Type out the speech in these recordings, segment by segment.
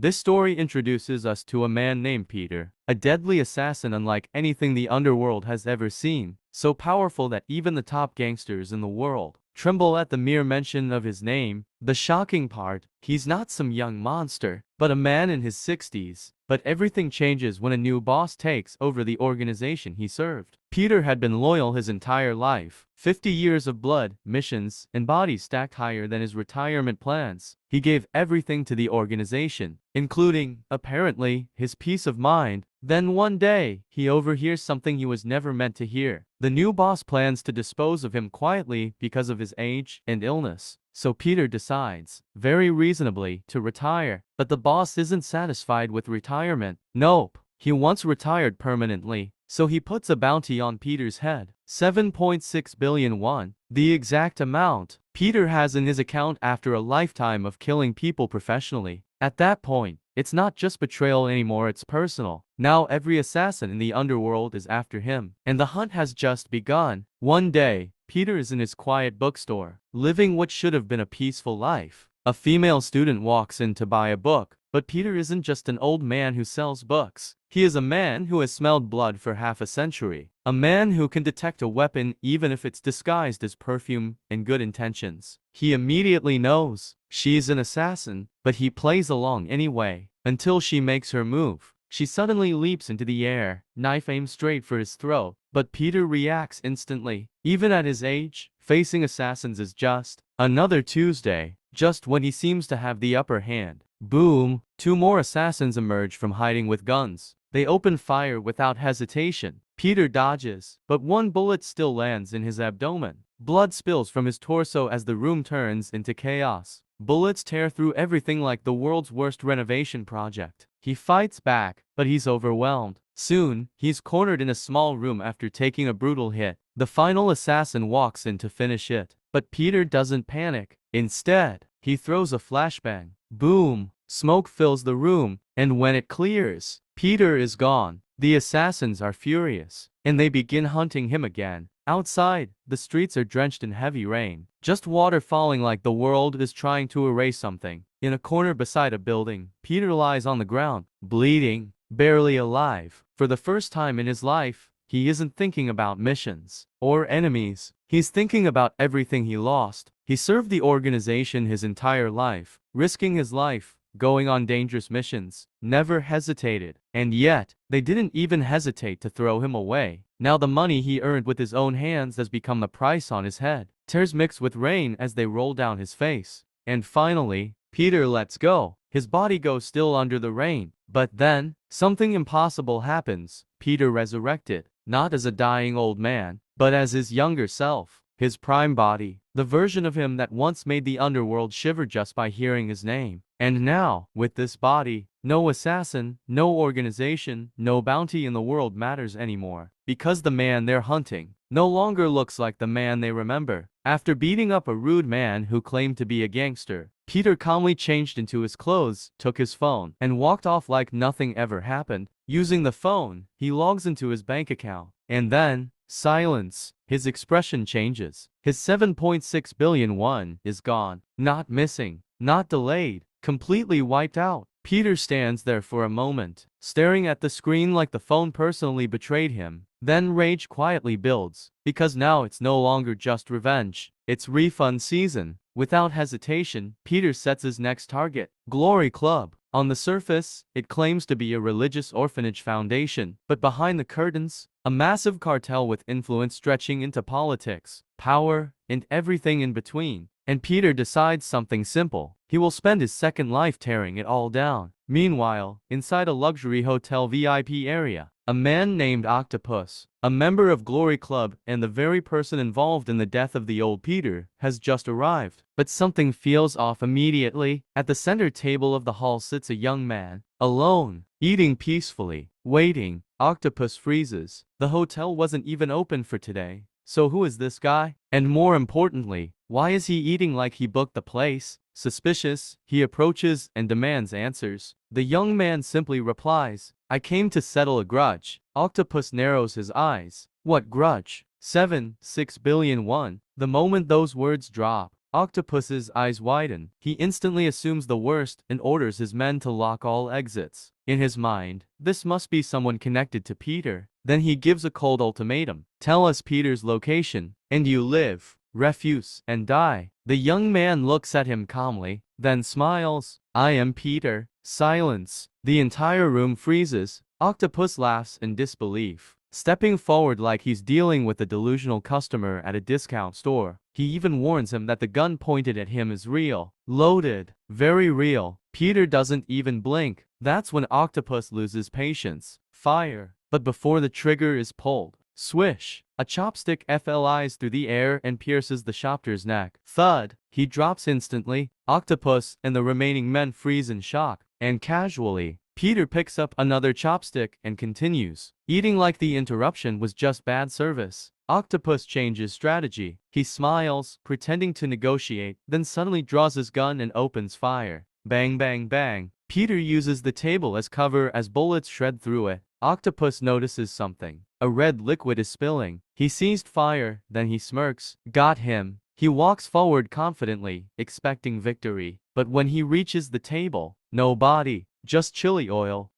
This story introduces us to a man named Peter, a deadly assassin unlike anything the underworld has ever seen, so powerful that even the top gangsters in the world tremble at the mere mention of his name. The shocking part, he's not some young monster, but a man in his 60s. But everything changes when a new boss takes over the organization he served. Peter had been loyal his entire life. 50 years of blood, missions, and bodies stacked higher than his retirement plans. He gave everything to the organization, including, apparently, his peace of mind. Then one day, he overhears something he was never meant to hear. The new boss plans to dispose of him quietly because of his age and illness. So Peter decides, very reasonably, to retire. But the boss isn't satisfied with retirement. Nope, he wants retired permanently. So he puts a bounty on Peter's head. 7.6 billion won, the exact amount Peter has in his account after a lifetime of killing people professionally. At that point, it's not just betrayal anymore, it's personal. Now every assassin in the underworld is after him, and the hunt has just begun. One day, Peter is in his quiet bookstore, living what should have been a peaceful life. A female student walks in to buy a book, but Peter isn't just an old man who sells books. He is a man who has smelled blood for half a century. A man who can detect a weapon even if it's disguised as perfume and good intentions. He immediately knows she's an assassin, but he plays along anyway, until she makes her move. She suddenly leaps into the air, knife aimed straight for his throat, but Peter reacts instantly. Even at his age, facing assassins is just another Tuesday. Just when he seems to have the upper hand, boom, two more assassins emerge from hiding with guns. They open fire without hesitation. Peter dodges, but one bullet still lands in his abdomen. Blood spills from his torso as the room turns into chaos. Bullets tear through everything like the world's worst renovation project. He fights back, but he's overwhelmed. Soon, he's cornered in a small room after taking a brutal hit. The final assassin walks in to finish it. But Peter doesn't panic. Instead, he throws a flashbang. Boom! Smoke fills the room, and when it clears, Peter is gone. The assassins are furious, and they begin hunting him again. Outside, the streets are drenched in heavy rain. Just water falling like the world is trying to erase something. In a corner beside a building, Peter lies on the ground, bleeding, barely alive. For the first time in his life, he isn't thinking about missions or enemies. He's thinking about everything he lost. He served the organization his entire life, risking his life, going on dangerous missions, never hesitated. And yet, they didn't even hesitate to throw him away. Now the money he earned with his own hands has become the price on his head. Tears mix with rain as they roll down his face. And finally, Peter lets go. His body goes still under the rain. But then, something impossible happens. Peter resurrected, not as a dying old man, but as his younger self. His prime body, the version of him that once made the underworld shiver just by hearing his name. And now, with this body, no assassin, no organization, no bounty in the world matters anymore. Because the man they're hunting no longer looks like the man they remember. After beating up a rude man who claimed to be a gangster, Peter calmly changed into his clothes, took his phone, and walked off like nothing ever happened. Using the phone, he logs into his bank account. And then, silence. His expression changes. His 7.6 billion won is gone. Not missing, not delayed, completely wiped out. Peter stands there for a moment, staring at the screen like the phone personally betrayed him. Then rage quietly builds, because now it's no longer just revenge, it's refund season. Without hesitation, Peter sets his next target, Glory Club. On the surface, it claims to be a religious orphanage foundation, but behind the curtains, a massive cartel with influence stretching into politics, power, and everything in between. And Peter decides something simple. He will spend his second life tearing it all down. Meanwhile, inside a luxury hotel VIP area, a man named Octopus, a member of Glory Club and the very person involved in the death of the old Peter, has just arrived. But something feels off immediately. At the center table of the hall sits a young man, alone, eating peacefully, waiting. Octopus freezes. The hotel wasn't even open for today. So who is this guy? And more importantly, why is he eating like he booked the place? Suspicious, he approaches and demands answers. The young man simply replies, "I came to settle a grudge." Octopus narrows his eyes. What grudge? 7.6 billion won. The moment those words drop, Octopus's eyes widen. He instantly assumes the worst and orders his men to lock all exits. In his mind, this must be someone connected to Peter. Then he gives a cold ultimatum. Tell us Peter's location, and you live, refuse, and die. The young man looks at him calmly, then smiles. I am Peter. Silence. The entire room freezes. Octopus laughs in disbelief, stepping forward like he's dealing with a delusional customer at a discount store. He even warns him that the gun pointed at him is real. Loaded. Very real. Peter doesn't even blink. That's when Octopus loses patience. Fire. But before the trigger is pulled, swish! A chopstick flies through the air and pierces the shopper's neck. Thud! He drops instantly. Octopus and the remaining men freeze in shock. And casually, Peter picks up another chopstick and continues, eating like the interruption was just bad service. Octopus changes strategy. He smiles, pretending to negotiate, then suddenly draws his gun and opens fire. Bang bang bang. Peter uses the table as cover as bullets shred through it. Octopus notices something. A red liquid is spilling. He seized fire, then he smirks. Got him. He walks forward confidently, expecting victory. But when he reaches the table, no body, just chili oil.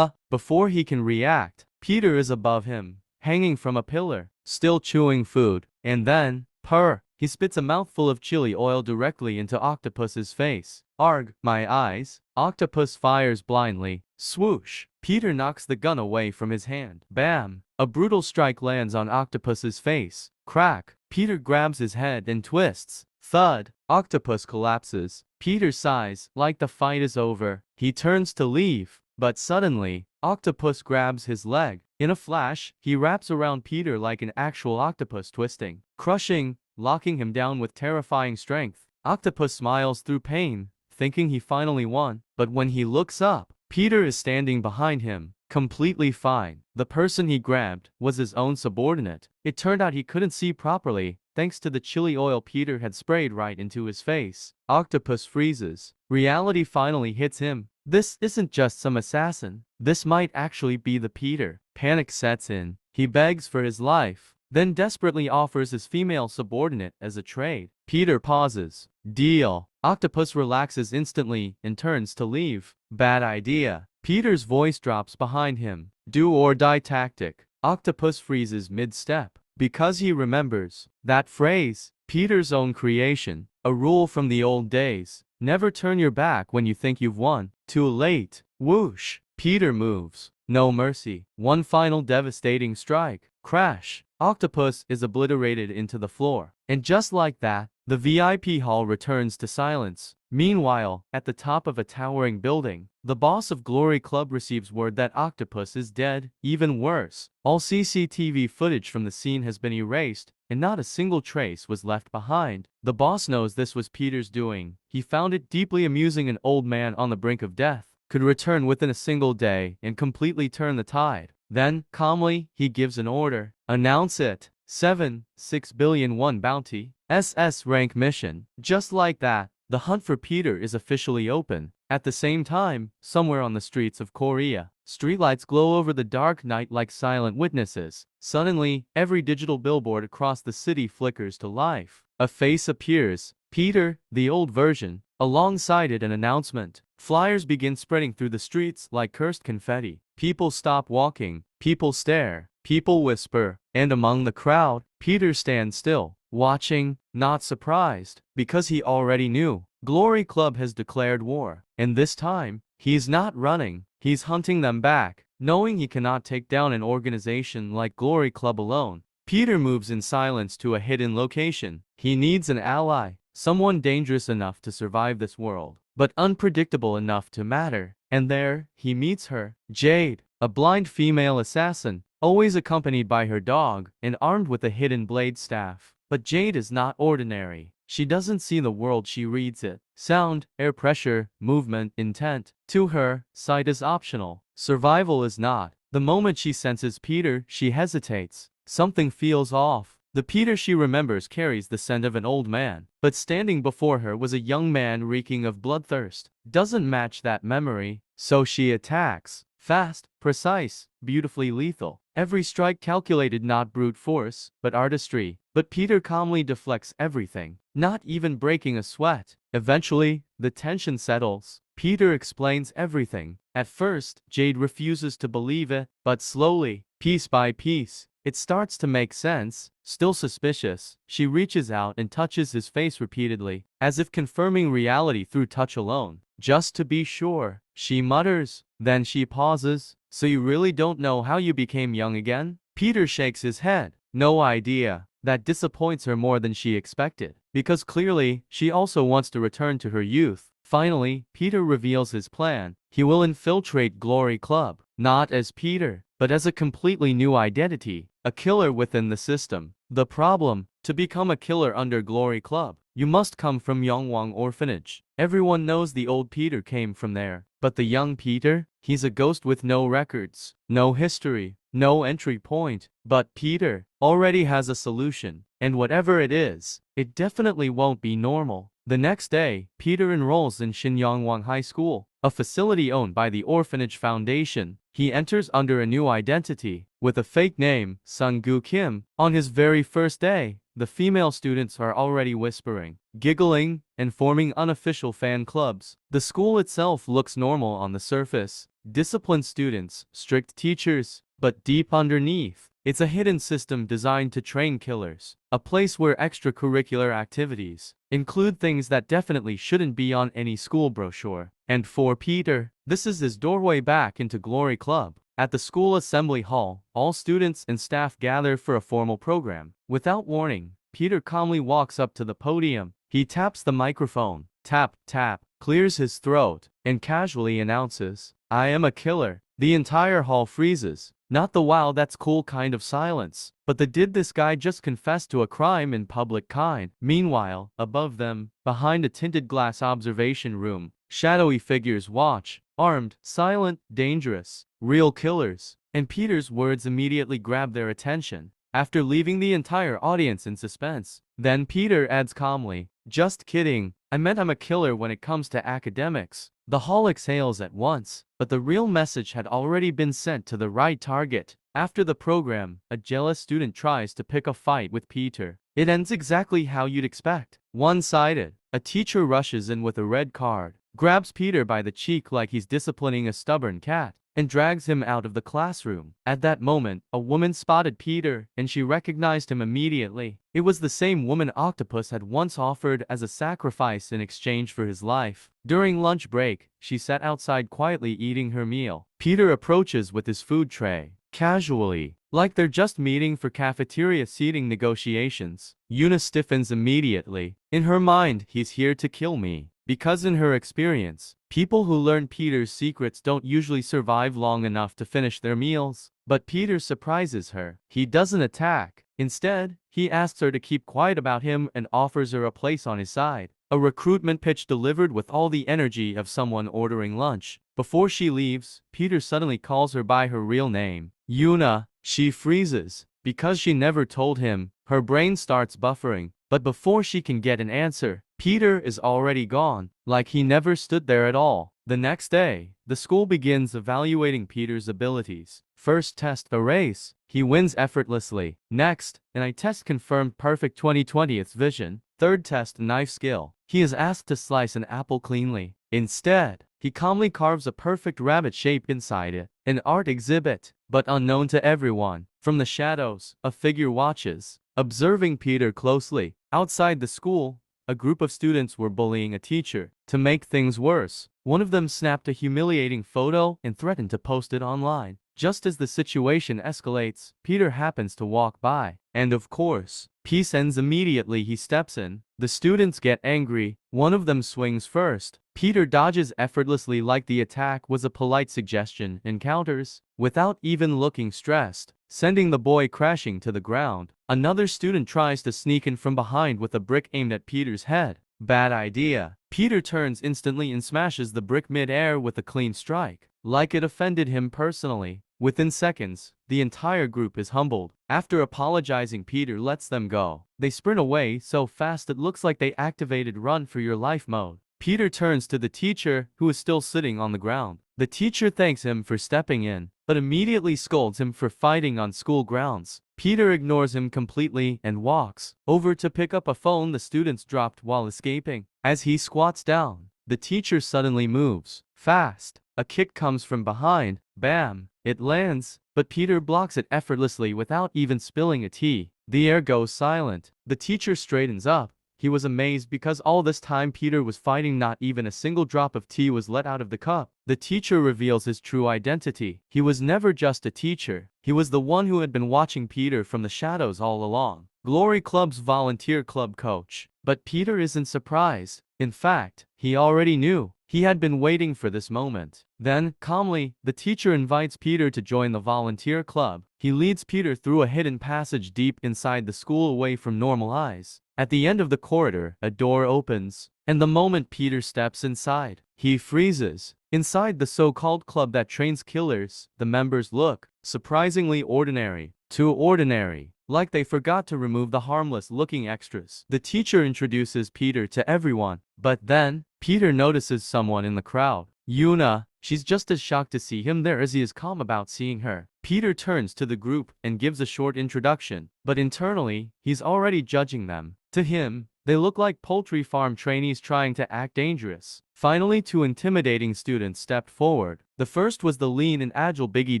Before he can react, Peter is above him, hanging from a pillar, still chewing food. And then, purr, he spits a mouthful of chili oil directly into Octopus's face. Arg, my eyes. Octopus fires blindly. Swoosh. Peter knocks the gun away from his hand. Bam. A brutal strike lands on Octopus's face. Crack. Peter grabs his head and twists. Thud. Octopus collapses. Peter sighs, like the fight is over. He turns to leave, but suddenly, Octopus grabs his leg. In a flash, he wraps around Peter like an actual octopus, twisting, crushing, locking him down with terrifying strength. Octopus smiles through pain, thinking he finally won. But when he looks up, Peter is standing behind him, completely fine. The person he grabbed was his own subordinate. It turned out he couldn't see properly, thanks to the chili oil Peter had sprayed right into his face. Octopus freezes. Reality finally hits him. This isn't just some assassin. This might actually be the Peter. Panic sets in. He begs for his life, then desperately offers his female subordinate as a trade. Peter pauses. Deal. Octopus relaxes instantly and turns to leave. Bad idea. Peter's voice drops behind him. Do or die tactic. Octopus freezes mid-step, because he remembers that phrase, Peter's own creation, a rule from the old days. Never turn your back when you think you've won. Too late. Whoosh. Peter moves. No mercy. One final devastating strike. Crash. Octopus is obliterated into the floor. And just like that, the VIP hall returns to silence. Meanwhile, at the top of a towering building, the boss of Glory Club receives word that Octopus is dead. Even worse, all CCTV footage from the scene has been erased, and not a single trace was left behind. The boss knows this was Peter's doing. He found it deeply amusing an old man on the brink of death could return within a single day and completely turn the tide. Then, calmly, he gives an order. Announce it. 6 billion won bounty. SS rank mission. Just like that, the hunt for Peter is officially open. At the same time, somewhere on the streets of Korea, streetlights glow over the dark night like silent witnesses. Suddenly, every digital billboard across the city flickers to life. A face appears. Peter, the old version. Alongside it, an announcement. Flyers begin spreading through the streets like cursed confetti. People stop walking. People stare. People whisper. And among the crowd, Peter stands still, watching, not surprised, because he already knew. Glory Club has declared war. And this time, he's not running. He's hunting them back, knowing he cannot take down an organization like Glory Club alone. Peter moves in silence to a hidden location. He needs an ally. Someone dangerous enough to survive this world, but unpredictable enough to matter. And there, he meets her. Jade, a blind female assassin, always accompanied by her dog, and armed with a hidden blade staff. But Jade is not ordinary. She doesn't see the world, she reads it. Sound, air pressure, movement, intent. To her, sight is optional. Survival is not. The moment she senses Peter, she hesitates. Something feels off. The Peter she remembers carries the scent of an old man, but standing before her was a young man reeking of bloodthirst. Doesn't match that memory, so she attacks. Fast, precise, beautifully lethal. Every strike calculated, not brute force, but artistry. But Peter calmly deflects everything, not even breaking a sweat. Eventually, the tension settles. Peter explains everything. At first, Jade refuses to believe it, but slowly, piece by piece, it starts to make sense. Still suspicious, she reaches out and touches his face repeatedly, as if confirming reality through touch alone. Just to be sure, she mutters. Then she pauses. So you really don't know how you became young again? Peter shakes his head. No idea. That disappoints her more than she expected, because clearly, she also wants to return to her youth. Finally, Peter reveals his plan. He will infiltrate Glory Club, not as Peter, but as a completely new identity, a killer within the system. The problem, to become a killer under Glory Club, you must come from Yongwang Orphanage. Everyone knows the old Peter came from there, but the young Peter, he's a ghost with no records, no history, no entry point. But Peter already has a solution, and whatever it is, it definitely won't be normal. The next day, Peter enrolls in Shinyangwang High School, a facility owned by the Orphanage Foundation. He enters under a new identity, with a fake name, Sunggu Kim. On his very first day, the female students are already whispering, giggling, and forming unofficial fan clubs. The school itself looks normal on the surface. Disciplined students, strict teachers, but deep underneath, it's a hidden system designed to train killers. A place where extracurricular activities include things that definitely shouldn't be on any school brochure. And for Peter, this is his doorway back into Glory Club. At the school assembly hall, all students and staff gather for a formal program. Without warning, Peter calmly walks up to the podium. He taps the microphone, tap, tap, clears his throat, and casually announces, "I am a killer." The entire hall freezes. Not the "wow, that's cool" kind of silence, but the "did this guy just confess to a crime in public" kind. Meanwhile, above them, behind a tinted glass observation room, shadowy figures watch, armed, silent, dangerous, real killers. And Peter's words immediately grab their attention. After leaving the entire audience in suspense, then Peter adds calmly, "Just kidding. I meant I'm a killer when it comes to academics." The hall exhales at once, but the real message had already been sent to the right target. After the program, a jealous student tries to pick a fight with Peter. It ends exactly how you'd expect. One-sided. A teacher rushes in with a red card, grabs Peter by the cheek like he's disciplining a stubborn cat, and drags him out of the classroom. At that moment, a woman spotted Peter, and she recognized him immediately. It was the same woman Octopus had once offered as a sacrifice in exchange for his life. During lunch break, she sat outside quietly eating her meal. Peter approaches with his food tray, casually, like they're just meeting for cafeteria seating negotiations. Yuna stiffens immediately. In her mind, he's here to kill me. Because in her experience, people who learn Peter's secrets don't usually survive long enough to finish their meals. But Peter surprises her. He doesn't attack. Instead, he asks her to keep quiet about him and offers her a place on his side. A recruitment pitch delivered with all the energy of someone ordering lunch. Before she leaves, Peter suddenly calls her by her real name, Yuna. She freezes. Because she never told him, her brain starts buffering. But before she can get an answer, Peter is already gone, like he never stood there at all. The next day, the school begins evaluating Peter's abilities. First test, a race. He wins effortlessly. Next, an eye test confirmed perfect 20/20th vision. Third test, knife skill. He is asked to slice an apple cleanly. Instead, he calmly carves a perfect rabbit shape inside it. An art exhibit, but unknown to everyone. From the shadows, a figure watches, observing Peter closely. Outside the school, a group of students were bullying a teacher. To make things worse, one of them snapped a humiliating photo and threatened to post it online. Just as the situation escalates, Peter happens to walk by. And of course, peace ends immediately. He steps in. The students get angry. One of them swings first. Peter dodges effortlessly like the attack was a polite suggestion and counters, without even looking stressed, sending the boy crashing to the ground. Another student tries to sneak in from behind with a brick aimed at Peter's head. Bad idea. Peter turns instantly and smashes the brick mid-air with a clean strike, like it offended him personally. Within seconds, the entire group is humbled. After apologizing, Peter lets them go. They sprint away so fast it looks like they activated run for your life mode. Peter turns to the teacher, who is still sitting on the ground. The teacher thanks him for stepping in. but immediately scolds him for fighting on school grounds. Peter ignores him completely and walks over to pick up a phone the students dropped while escaping. As he squats down, the teacher suddenly moves fast. A kick comes from behind. Bam! It lands, but Peter blocks it effortlessly without even spilling a tea. The air goes silent. The teacher straightens up. He was amazed because all this time Peter was fighting, not even a single drop of tea was let out of the cup. The teacher reveals his true identity. He was never just a teacher. He was the one who had been watching Peter from the shadows all along. Glory Club's volunteer club coach. But Peter isn't surprised. In fact, he already knew. He had been waiting for this moment. Then, calmly, the teacher invites Peter to join the volunteer club. He leads Peter through a hidden passage deep inside the school away from normal eyes. At the end of the corridor, a door opens, and the moment Peter steps inside, he freezes. Inside the so-called club that trains killers, the members look surprisingly ordinary. Too ordinary. Like they forgot to remove the harmless-looking extras. The teacher introduces Peter to everyone, but then, Peter notices someone in the crowd. Yuna. She's just as shocked to see him there as he is calm about seeing her. Peter turns to the group and gives a short introduction, but internally, he's already judging them. To him, they look like poultry farm trainees trying to act dangerous. Finally, two intimidating students stepped forward. The first was the lean and agile Biggie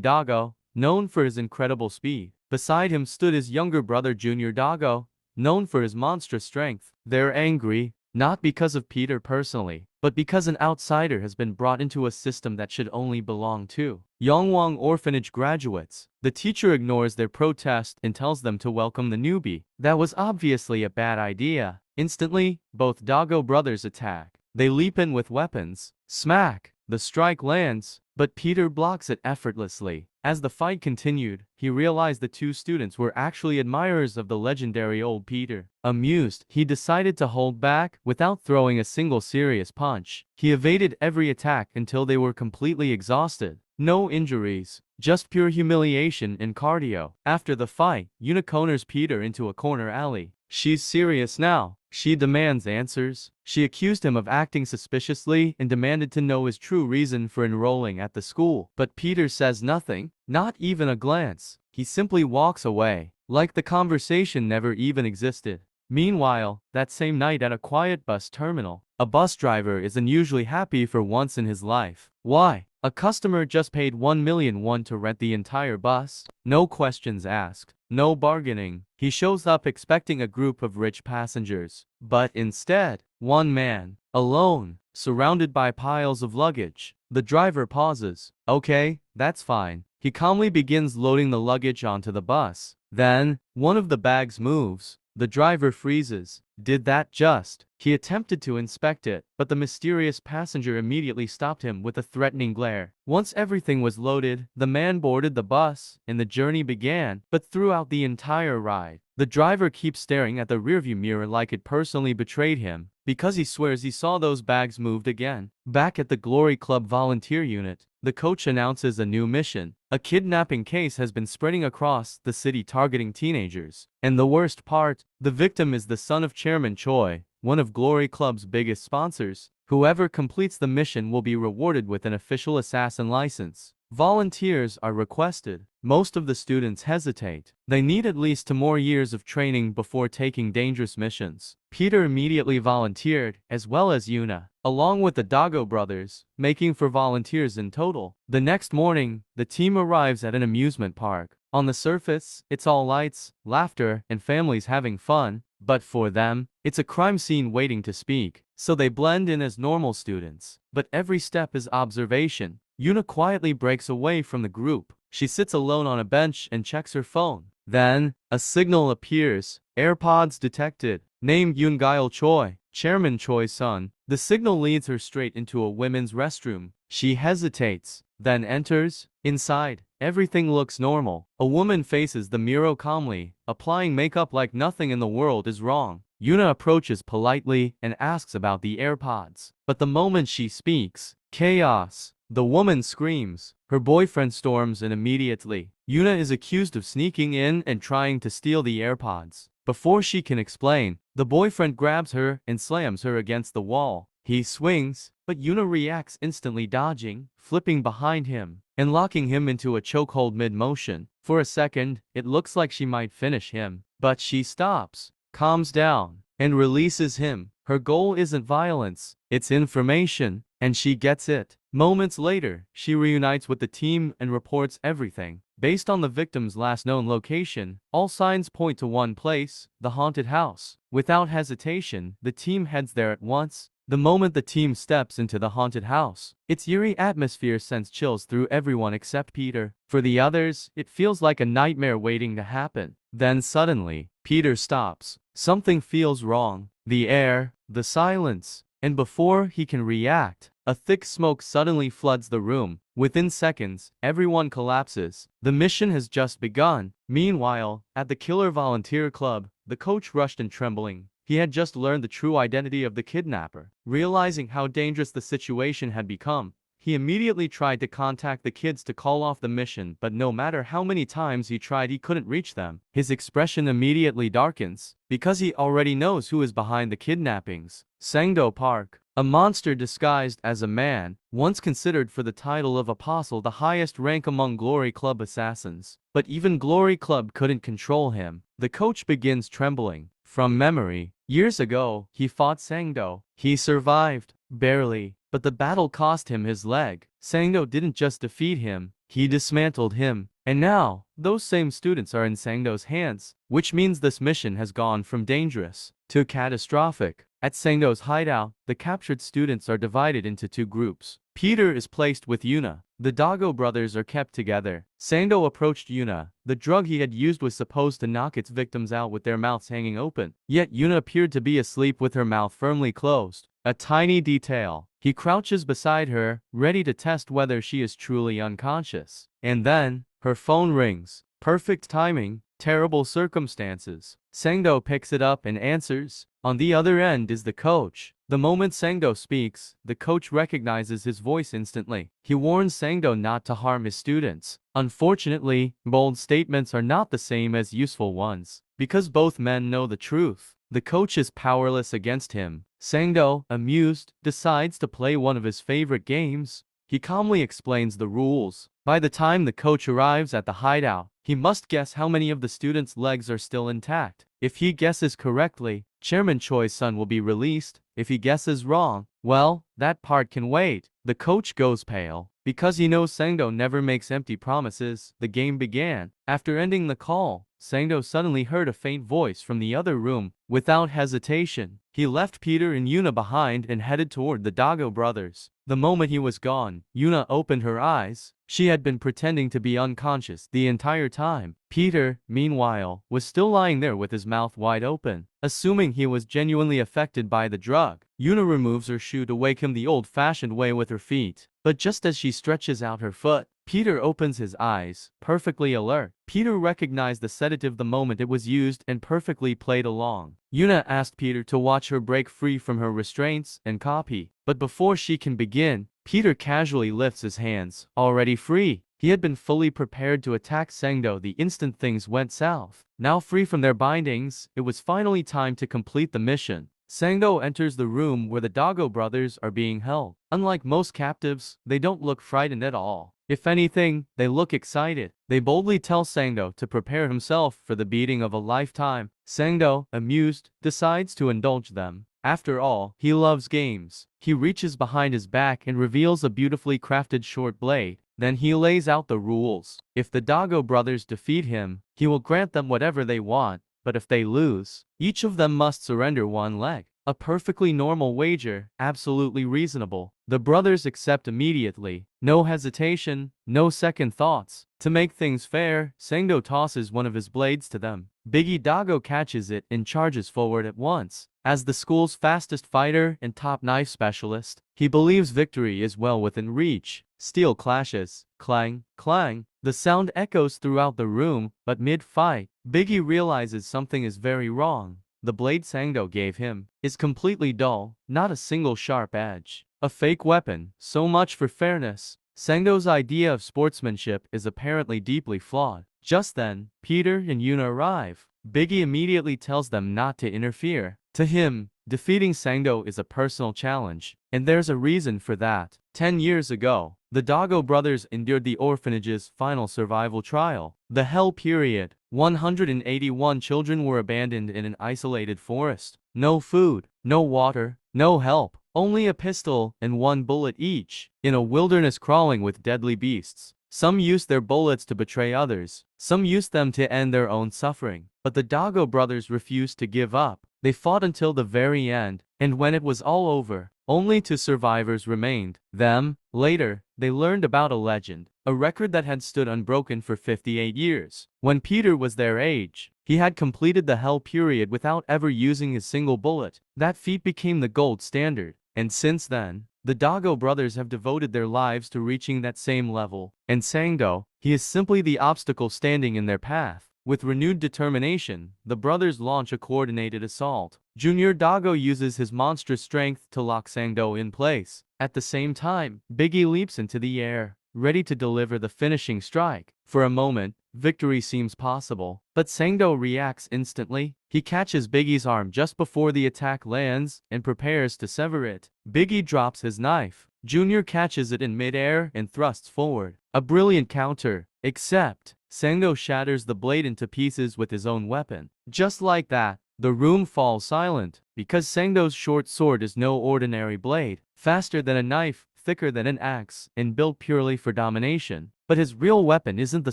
Doggo, known for his incredible speed. Beside him stood his younger brother Junior Doggo, known for his monstrous strength. They're angry, not because of Peter personally, but because an outsider has been brought into a system that should only belong to Yongwang orphanage graduates. The teacher ignores their protest and tells them to welcome the newbie. That was obviously a bad idea. Instantly, both Doggo brothers attack. They leap in with weapons. Smack! The strike lands, but Peter blocks it effortlessly. As the fight continued, he realized the two students were actually admirers of the legendary old Peter. Amused, he decided to hold back without throwing a single serious punch. He evaded every attack until they were completely exhausted. No injuries, just pure humiliation and cardio. After the fight, Yuna corners Peter into a corner alley. She's serious now. She demands answers. She accused him of acting suspiciously and demanded to know his true reason for enrolling at the school. But Peter says nothing, not even a glance. He simply walks away, like the conversation never even existed. Meanwhile, that same night at a quiet bus terminal, a bus driver is unusually happy for once in his life. Why? A customer just paid 1,000,000 won to rent the entire bus. No questions asked. No bargaining. He shows up expecting a group of rich passengers. But instead, one man, alone, surrounded by piles of luggage. The driver pauses. Okay, that's fine. He calmly begins loading the luggage onto the bus. Then, one of the bags moves. The driver freezes. Did that just? He attempted to inspect it, but the mysterious passenger immediately stopped him with a threatening glare. Once everything was loaded, the man boarded the bus, and the journey began. But throughout the entire ride, the driver keeps staring at the rearview mirror like it personally betrayed him, because he swears he saw those bags moved again. Back at the Glory Club volunteer unit, the coach announces a new mission. A kidnapping case has been spreading across the city targeting teenagers. And the worst part, the victim is the son of Chairman Choi, one of Glory Club's biggest sponsors. Whoever completes the mission will be rewarded with an official assassin license. Volunteers are requested. Most of the students hesitate. They need at least 2 more years of training before taking dangerous missions. Peter immediately volunteered, as well as Yuna, along with the Doggo brothers, making 4 volunteers in total. The next morning, the team arrives at an amusement park. On the surface, it's all lights, laughter, and families having fun. But for them, it's a crime scene waiting to speak. So they blend in as normal students. But every step is observation. Yuna quietly breaks away from the group. She sits alone on a bench and checks her phone. Then, a signal appears. AirPods detected. Named Yoon Choi, Chairman Choi's son. The signal leads her straight into a women's restroom. She hesitates, then enters. Inside, everything looks normal. A woman faces the mirror calmly, applying makeup like nothing in the world is wrong. Yuna approaches politely and asks about the AirPods. But the moment she speaks, chaos. The woman screams. Her boyfriend storms in immediately. Yuna is accused of sneaking in and trying to steal the AirPods. Before she can explain, the boyfriend grabs her and slams her against the wall. He swings, but Yuna reacts instantly, dodging, flipping behind him, and locking him into a chokehold mid-motion. For a second, it looks like she might finish him, but she stops, calms down, and releases him. Her goal isn't violence, it's information, and she gets it. Moments later, she reunites with the team and reports everything. Based on the victim's last known location, all signs point to one place, the haunted house. Without hesitation, the team heads there at once. The moment the team steps into the haunted house, its eerie atmosphere sends chills through everyone except Peter. For the others, it feels like a nightmare waiting to happen. Then suddenly, Peter stops. Something feels wrong. The air, the silence, and before he can react, a thick smoke suddenly floods the room. Within seconds, everyone collapses. The mission has just begun. Meanwhile, at the Killer Volunteer Club, the coach rushed in trembling. He had just learned the true identity of the kidnapper. Realizing how dangerous the situation had become, he immediately tried to contact the kids to call off the mission, but no matter how many times he tried, he couldn't reach them. His expression immediately darkens, because he already knows who is behind the kidnappings. Sangdo Park, a monster disguised as a man, once considered for the title of apostle, the highest rank among Glory Club assassins. But even Glory Club couldn't control him. The coach begins trembling. From memory, years ago, he fought Sangdo. He survived, barely, but the battle cost him his leg. Sangdo didn't just defeat him, he dismantled him. And now, those same students are in Sangdo's hands, which means this mission has gone from dangerous to catastrophic. At Sangdo's hideout, the captured students are divided into two groups. Peter is placed with Yuna. The Doggo brothers are kept together. Sangdo approached Yuna. The drug he had used was supposed to knock its victims out with their mouths hanging open. Yet Yuna appeared to be asleep with her mouth firmly closed. A tiny detail. He crouches beside her, ready to test whether she is truly unconscious. And then, her phone rings. Perfect timing, terrible circumstances. Sangdo picks it up and answers. On the other end is the coach. The moment Sangdo speaks, the coach recognizes his voice instantly. He warns Sangdo not to harm his students. Unfortunately, bold statements are not the same as useful ones, because both men know the truth. The coach is powerless against him. Sangdo, amused, decides to play one of his favorite games. He calmly explains the rules. By the time the coach arrives at the hideout, he must guess how many of the students' legs are still intact. If he guesses correctly, Chairman Choi's son will be released. If he guesses wrong, well, that part can wait. The coach goes pale. Because he knows Sangdo never makes empty promises, the game began. After ending the call, Sangdo suddenly heard a faint voice from the other room. Without hesitation, he left Peter and Yuna behind and headed toward the Doggo brothers. The moment he was gone, Yuna opened her eyes. She had been pretending to be unconscious the entire time. Peter, meanwhile, was still lying there with his mouth wide open. Assuming he was genuinely affected by the drug, Yuna removes her shoe to wake him the old-fashioned way with her feet. But just as she stretches out her foot, Peter opens his eyes, perfectly alert. Peter recognized the sedative the moment it was used and perfectly played along. Yuna asked Peter to watch her break free from her restraints and copy. But before she can begin, Peter casually lifts his hands, already free. He had been fully prepared to attack Sangdo the instant things went south. Now free from their bindings, it was finally time to complete the mission. Sangdo enters the room where the Doggo brothers are being held. Unlike most captives, they don't look frightened at all. If anything, they look excited. They boldly tell Sangdo to prepare himself for the beating of a lifetime. Sangdo, amused, decides to indulge them. After all, he loves games. He reaches behind his back and reveals a beautifully crafted short blade. Then he lays out the rules. If the Doggo brothers defeat him, he will grant them whatever they want. But if they lose, each of them must surrender one leg. A perfectly normal wager, absolutely reasonable. The brothers accept immediately. No hesitation, no second thoughts. To make things fair, Sangdo tosses one of his blades to them. Biggie Doggo catches it and charges forward at once. As the school's fastest fighter and top knife specialist, he believes victory is well within reach. Steel clashes. Clang, clang. The sound echoes throughout the room, but mid-fight, Biggie realizes something is very wrong. The blade Sangdo gave him is completely dull, not a single sharp edge. A fake weapon, so much for fairness. Sangdo's idea of sportsmanship is apparently deeply flawed. Just then, Peter and Yuna arrive. Biggie immediately tells them not to interfere. To him, defeating Sangdo is a personal challenge, and there's a reason for that. 10 years ago, the Dago brothers endured the orphanage's final survival trial. The Hell Period. 181 children were abandoned in an isolated forest. No food, no water, no help. Only a pistol and one bullet each. In a wilderness crawling with deadly beasts. Some used their bullets to betray others. Some used them to end their own suffering. But the Dago brothers refused to give up. They fought until the very end, and when it was all over, only two survivors remained. Them. Later, they learned about a legend, a record that had stood unbroken for 58 years. When Peter was their age, he had completed the Hell Period without ever using a single bullet. That feat became the gold standard. And since then, the Dago brothers have devoted their lives to reaching that same level. And Sangdo, he is simply the obstacle standing in their path. With renewed determination, the brothers launch a coordinated assault. Junior Dago uses his monstrous strength to lock Sangdo in place. At the same time, Biggie leaps into the air, ready to deliver the finishing strike. For a moment, victory seems possible, but Sangdo reacts instantly. He catches Biggie's arm just before the attack lands and prepares to sever it. Biggie drops his knife. Junior catches it in midair and thrusts forward. A brilliant counter, except Sangdo shatters the blade into pieces with his own weapon. Just like that, the room falls silent, because Sangdo's short sword is no ordinary blade, faster than a knife, thicker than an axe, and built purely for domination. But his real weapon isn't the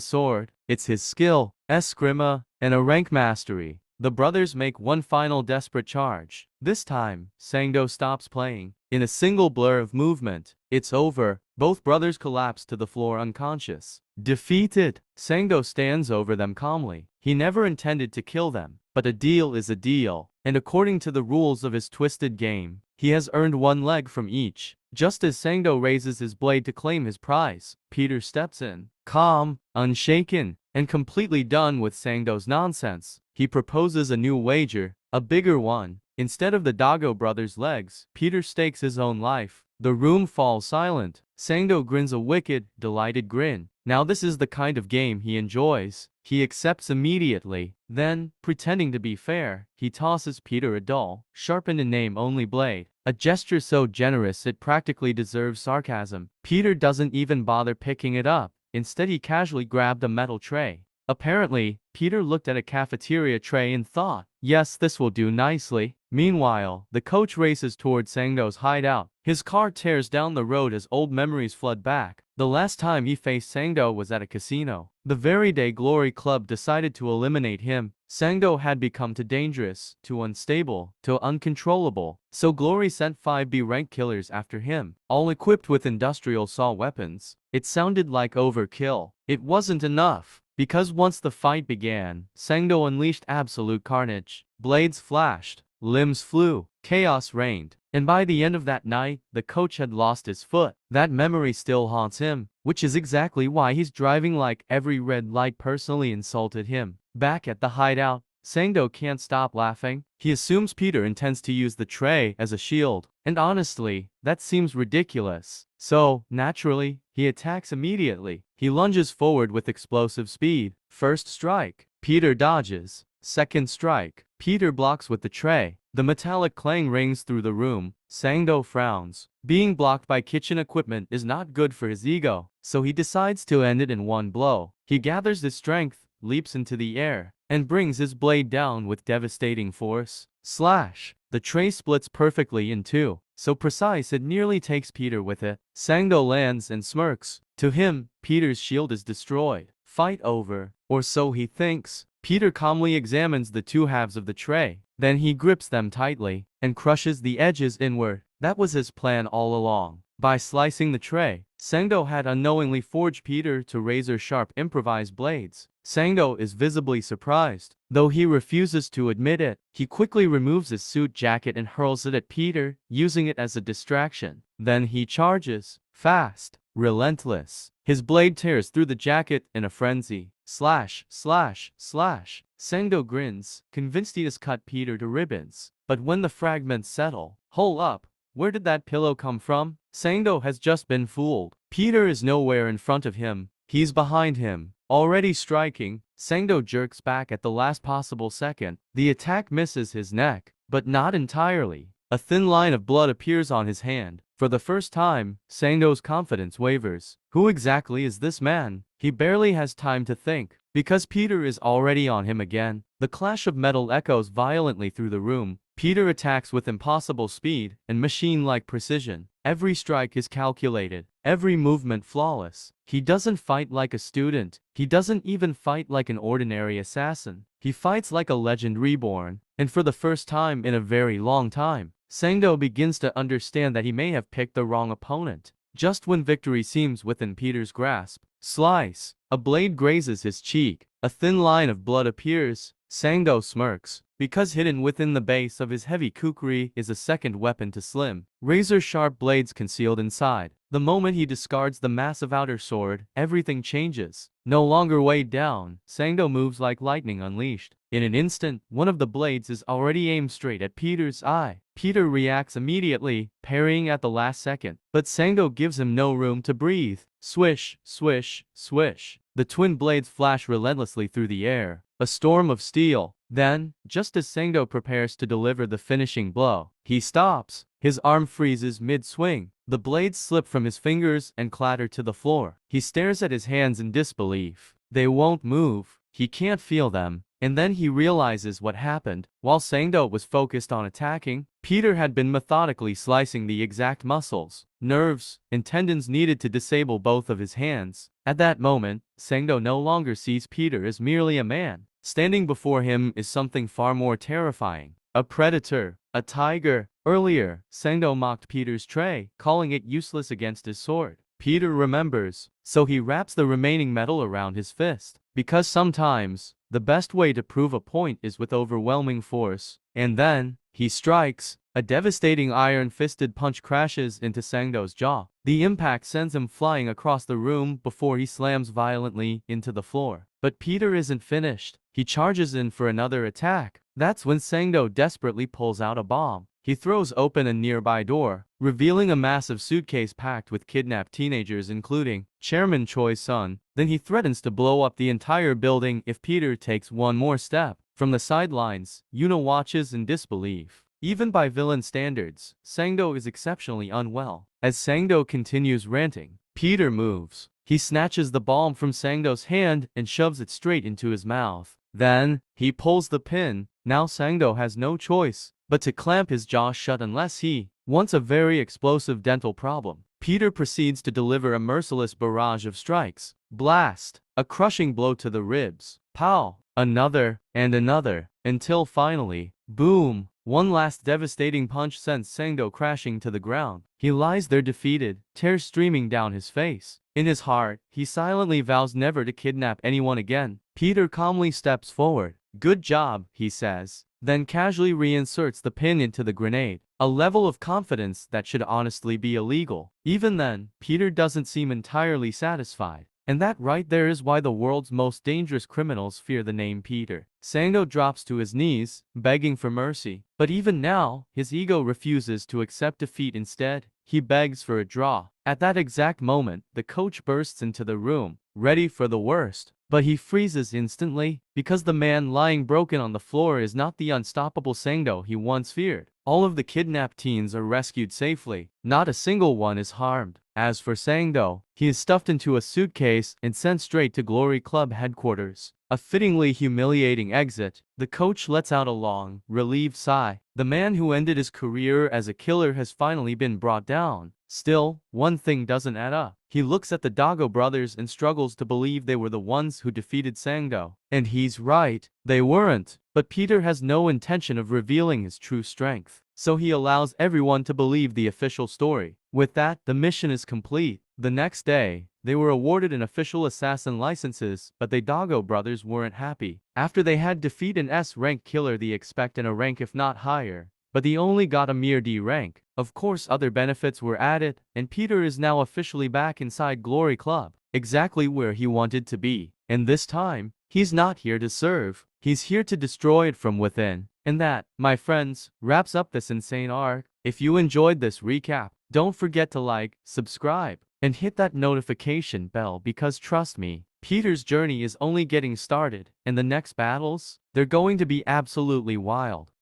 sword, it's his skill, eskrima, and a rank mastery. The brothers make one final desperate charge. This time, Sangdo stops playing. In a single blur of movement, it's over. Both brothers collapse to the floor unconscious. Defeated, Sangdo stands over them calmly. He never intended to kill them, but a deal is a deal, and according to the rules of his twisted game, he has earned one leg from each. Just as Sangdo raises his blade to claim his prize, Peter steps in. Calm, unshaken, and completely done with Sangdo's nonsense, he proposes a new wager, a bigger one. Instead of the Dago brothers' legs, Peter stakes his own life. The room falls silent. Sangdo grins a wicked, delighted grin. Now this is the kind of game he enjoys. He accepts immediately. Then, pretending to be fair, he tosses Peter a dull, sharpened in name-only blade. A gesture so generous it practically deserves sarcasm. Peter doesn't even bother picking it up. Instead he casually grabbed a metal tray. Apparently, Peter looked at a cafeteria tray and thought, yes, this will do nicely. Meanwhile, the coach races toward Sangdo's hideout. His car tears down the road as old memories flood back. The last time he faced Sangdo was at a casino. The very day Glory Club decided to eliminate him, Sangdo had become too dangerous, too unstable, too uncontrollable. So Glory sent 5 B-rank killers after him, all equipped with industrial saw weapons. It sounded like overkill. It wasn't enough. Because once the fight began, Sangdo unleashed absolute carnage. Blades flashed, limbs flew, chaos reigned. And by the end of that night, the coach had lost his foot. That memory still haunts him, which is exactly why he's driving like every red light personally insulted him. Back at the hideout, Sangdo can't stop laughing. He assumes Peter intends to use the tray as a shield. And honestly, that seems ridiculous. So, naturally, he attacks immediately. He lunges forward with explosive speed. First strike, Peter dodges. Second strike, Peter blocks with the tray. The metallic clang rings through the room. Sangdo frowns. Being blocked by kitchen equipment is not good for his ego, so he decides to end it in one blow. He gathers his strength, leaps into the air, and brings his blade down with devastating force. Slash! The tray splits perfectly in two, so precise it nearly takes Peter with it. Sangdo lands and smirks. To him, Peter's shield is destroyed. Fight over, or so he thinks. Peter calmly examines the two halves of the tray. Then he grips them tightly and crushes the edges inward. That was his plan all along. By slicing the tray, Sangdo had unknowingly forged Peter to razor-sharp improvised blades. Sangdo is visibly surprised. Though he refuses to admit it, he quickly removes his suit jacket and hurls it at Peter, using it as a distraction. Then he charges, fast, relentless. His blade tears through the jacket in a frenzy. Slash, slash, slash. Sangdo grins, convinced he has cut Peter to ribbons. But when the fragments settle, hold up, where did that pillow come from? Sangdo has just been fooled. Peter is nowhere in front of him. He's behind him, already striking. Sangdo jerks back at the last possible second. The attack misses his neck. but not entirely. A thin line of blood appears on his hand. For the first time, Sangdo's confidence wavers. Who exactly is this man? He barely has time to think, because Peter is already on him again. The clash of metal echoes violently through the room. Peter attacks with impossible speed and machine-like precision. Every strike is calculated, every movement flawless. He doesn't fight like a student. He doesn't even fight like an ordinary assassin. He fights like a legend reborn. And for the first time in a very long time, Sangdo begins to understand that he may have picked the wrong opponent. Just when victory seems within Peter's grasp, slice! A blade grazes his cheek. A thin line of blood appears. Sangdo smirks, because hidden within the base of his heavy kukri is a second weapon to slim, razor-sharp blades concealed inside. The moment he discards the massive outer sword, everything changes. No longer weighed down, Sangdo moves like lightning unleashed. In an instant, one of the blades is already aimed straight at Peter's eye. Peter reacts immediately, parrying at the last second, but Sangdo gives him no room to breathe. Swish, swish, swish. The twin blades flash relentlessly through the air, a storm of steel. Then, just as Sangdo prepares to deliver the finishing blow, he stops. His arm freezes mid-swing. The blades slip from his fingers and clatter to the floor. He stares at his hands in disbelief. They won't move. He can't feel them. And then he realizes what happened. While Sangdo was focused on attacking, Peter had been methodically slicing the exact muscles, nerves, and tendons needed to disable both of his hands. At that moment, Sangdo no longer sees Peter as merely a man. Standing before him is something far more terrifying. A predator. A tiger. Earlier, Sangdo mocked Peter's tray, calling it useless against his sword. Peter remembers, so he wraps the remaining metal around his fist. Because sometimes, the best way to prove a point is with overwhelming force. And then, he strikes. A devastating iron-fisted punch crashes into Sangdo's jaw. The impact sends him flying across the room before he slams violently into the floor. But Peter isn't finished. He charges in for another attack. That's when Sangdo desperately pulls out a bomb. He throws open a nearby door, revealing a massive suitcase packed with kidnapped teenagers including Chairman Choi's son. Then he threatens to blow up the entire building if Peter takes one more step. From the sidelines, Yuna watches in disbelief. Even by villain standards, Sangdo is exceptionally unwell. As Sangdo continues ranting, Peter moves. He snatches the bomb from Sangdo's hand and shoves it straight into his mouth. Then, he pulls the pin. Now Sangdo has no choice but to clamp his jaw shut unless he wants a very explosive dental problem. Peter proceeds to deliver a merciless barrage of strikes. Blast! A crushing blow to the ribs. Pow! Another, and another, until finally, boom! One last devastating punch sends Sangdo crashing to the ground. He lies there defeated, tears streaming down his face. In his heart, he silently vows never to kidnap anyone again. Peter calmly steps forward. "Good job," he says, then casually reinserts the pin into the grenade. A level of confidence that should honestly be illegal. Even then, Peter doesn't seem entirely satisfied. And that right there is why the world's most dangerous criminals fear the name Peter. Sangdo drops to his knees, begging for mercy. But even now, his ego refuses to accept defeat. Instead, he begs for a draw. At that exact moment, the coach bursts into the room, ready for the worst. But he freezes instantly, because the man lying broken on the floor is not the unstoppable Sangdo he once feared. All of the kidnapped teens are rescued safely. Not a single one is harmed. As for Sangdo, he is stuffed into a suitcase and sent straight to Glory Club headquarters. A fittingly humiliating exit. The coach lets out a long, relieved sigh. The man who ended his career as a killer has finally been brought down. Still, one thing doesn't add up. He looks at the Dago brothers and struggles to believe they were the ones who defeated Sangdo. And he's right, they weren't. But Peter has no intention of revealing his true strength. So he allows everyone to believe the official story. With that, the mission is complete. The next day, they were awarded an official assassin licenses, but the Dago brothers weren't happy. After they had defeat an S-rank killer, they expected a rank if not higher. But they only got a mere D rank. Of course, other benefits were added, and Peter is now officially back inside Glory Club, exactly where he wanted to be. And this time, he's not here to serve. He's here to destroy it from within. And that, my friends, wraps up this insane arc. If you enjoyed this recap, don't forget to like, subscribe, and hit that notification bell because trust me, Peter's journey is only getting started, and the next battles, they're going to be absolutely wild.